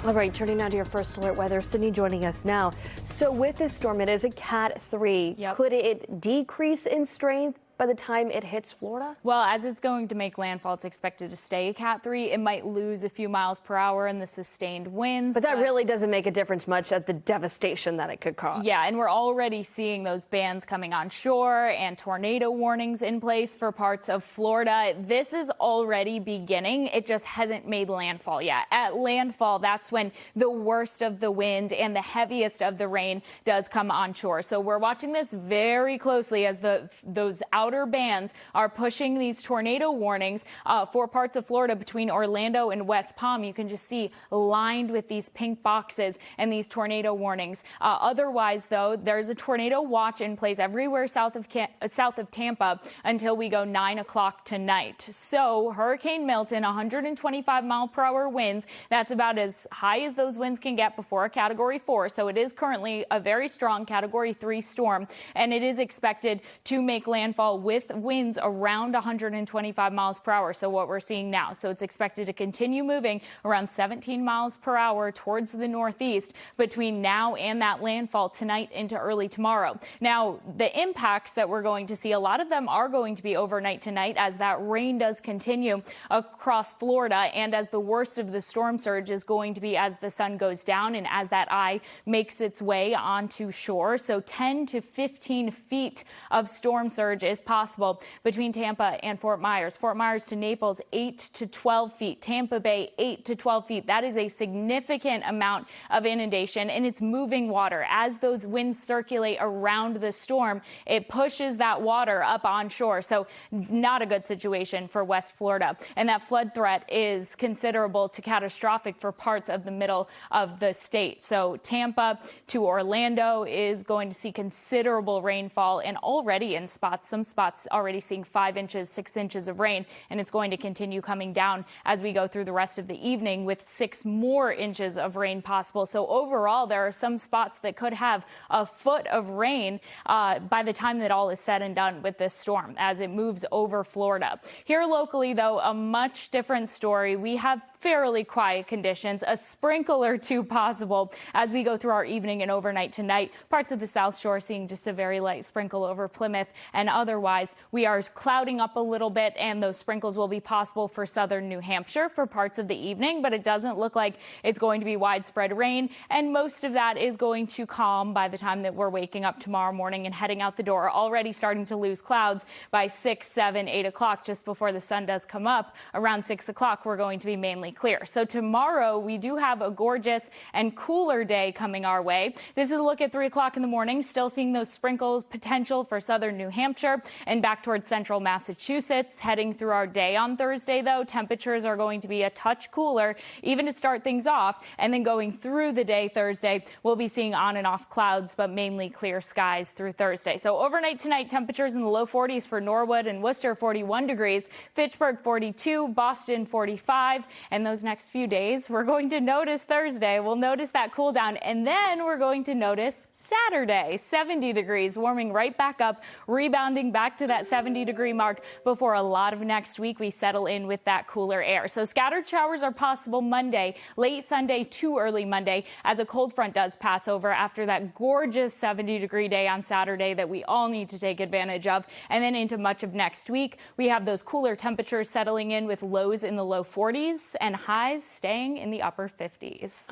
All right, turning now to your first alert weather. Sydney joining us now. So with this storm, it is a Cat 3. Yep. Could it decrease in strength by the time it hits Florida? Well, as it's going to make landfall, it's expected to stay a Cat 3. It might lose a few miles per hour in the sustained winds. But that really doesn't make a difference much at the devastation that it could cause. Yeah, and we're already seeing those bands coming on shore and tornado warnings in place for parts of Florida. This is already beginning. It just hasn't made landfall yet. At landfall, that's when the worst of the wind and the heaviest of the rain does come on shore. So we're watching this very closely as those outer bands are pushing these tornado warnings for parts of Florida between Orlando and West Palm. You can just see lined with these pink boxes and these tornado warnings. Otherwise, though, there's a tornado watch in place everywhere south of Tampa until we go 9 o'clock tonight. So Hurricane Milton, 125-mile-per-hour winds. That's about as high as those winds can get before a Category 4. So it is currently a very strong Category 3 storm, and it is expected to make landfall with winds around 125 miles per hour. So what we're seeing now. So it's expected to continue moving around 17 miles per hour towards the northeast between now and that landfall tonight into early tomorrow. Now, the impacts that we're going to see, a lot of them are going to be overnight tonight as that rain does continue across Florida, and as the worst of the storm surge is going to be as the sun goes down and as that eye makes its way onto shore. So 10 to 15 feet of storm surge is possible between Tampa and Fort Myers. Fort Myers to Naples, 8 to 12 feet. Tampa Bay, 8 to 12 feet. That is a significant amount of inundation, and it's moving water. As those winds circulate around the storm, it pushes that water up on shore. So not a good situation for West Florida. And that flood threat is considerable to catastrophic for parts of the middle of the state. So Tampa to Orlando is going to see considerable rainfall, and already in some spots already seeing 5 inches, 6 inches of rain, and it's going to continue coming down as we go through the rest of the evening with 6 more inches of rain possible. So overall, there are some spots that could have a foot of rain by the time that all is said and done with this storm as it moves over Florida. Here locally, though, a much different story. We have fairly quiet conditions, a sprinkle or two possible as we go through our evening and overnight tonight. Parts of the South Shore seeing just a very light sprinkle over Plymouth, and otherwise we are clouding up a little bit, and those sprinkles will be possible for southern New Hampshire for parts of the evening, but it doesn't look like it's going to be widespread rain, and most of that is going to calm by the time that we're waking up tomorrow morning and heading out the door. Already starting to lose clouds by 6, 7, 8 o'clock, just before the sun does come up. Around 6 o'clock, we're going to be mainly clear. So tomorrow we do have a gorgeous and cooler day coming our way. This is a look at 3 o'clock in the morning, still seeing those sprinkles potential for southern New Hampshire and back towards central Massachusetts. Heading through our day on Thursday, though, temperatures are going to be a touch cooler even to start things off, and then going through the day Thursday, we'll be seeing on and off clouds, but mainly clear skies through Thursday. So overnight tonight, temperatures in the low 40s for Norwood and Worcester, 41 degrees, Fitchburg 42, Boston 45, and those next few days we're going to notice Thursday. We'll notice that cool down, and then we're going to notice Saturday, 70 degrees, warming right back up, rebounding back to that 70-degree mark before a lot of next week we settle in with that cooler air. So scattered showers are possible Monday, late Sunday to early Monday, as a cold front does pass over after that gorgeous 70-degree day on Saturday that we all need to take advantage of. And then into much of next week, we have those cooler temperatures settling in with lows in the low 40s and highs staying in the upper 50s.